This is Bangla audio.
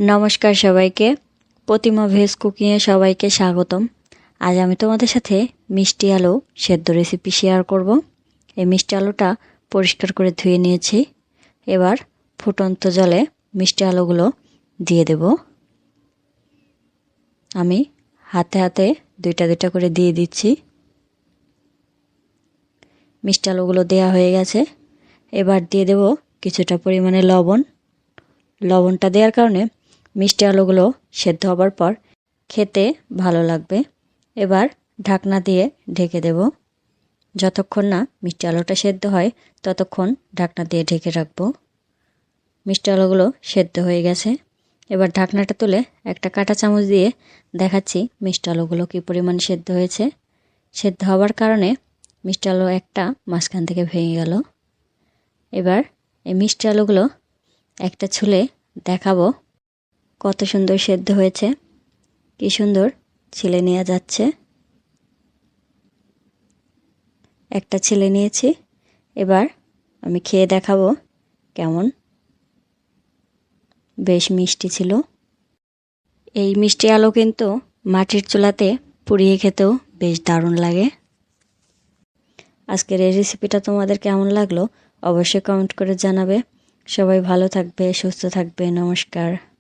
নমস্কার সবাইকে, প্রতিমা ভেজ কুকিংয়ে সবাইকে স্বাগতম। আজ আমি তোমাদের সাথে মিষ্টি আলু সেদ্ধ রেসিপি শেয়ার করব। এই মিষ্টি আলুটা পরিষ্কার করে ধুয়ে নিয়েছি। এবার ফুটন্ত জলে মিষ্টি আলুগুলো দিয়ে দেব। আমি হাতে হাতে দুইটা দুইটা করে দিয়ে দিচ্ছি। মিষ্টি আলুগুলো দেওয়া হয়ে গেছে। এবার দিয়ে দেব কিছুটা পরিমাণে লবণ। লবণটা দেওয়ার কারণে মিষ্টি আলুগুলো সেদ্ধ হবার পর খেতে ভালো লাগবে। এবার ঢাকনা দিয়ে ঢেকে দেব। যতক্ষণ না মিষ্টি আলুটা সেদ্ধ হয় ততক্ষণ ঢাকনা দিয়ে ঢেকে রাখবো। মিষ্টি আলুগুলো সেদ্ধ হয়ে গেছে। এবার ঢাকনাটা তুলে একটা কাঁটা চামচ দিয়ে দেখাচ্ছি মিষ্টি আলুগুলো কী পরিমাণ সেদ্ধ হয়েছে। সেদ্ধ হওয়ার কারণে মিষ্টি আলু একটা মাঝখান থেকে ভেঙে গেল। এবার এই মিষ্টি আলুগুলো একটা ছুলে দেখাবো কত সুন্দর সেদ্ধ হয়েছে, কি সুন্দর ছিলে নেওয়া যাচ্ছে। একটা ছিলে নিয়েছি। এবার আমি খেয়ে দেখাবো কেমন। বেশ মিষ্টি ছিল। এই মিষ্টি আলু কিন্তু মাটির চুলাতে পুড়িয়ে খেতেও বেশ দারুণ লাগে। আজকের এই রেসিপিটা তোমাদের কেমন লাগলো অবশ্যই কমেন্ট করে জানাবে। সবাই ভালো থাকবে, সুস্থ থাকবে। নমস্কার।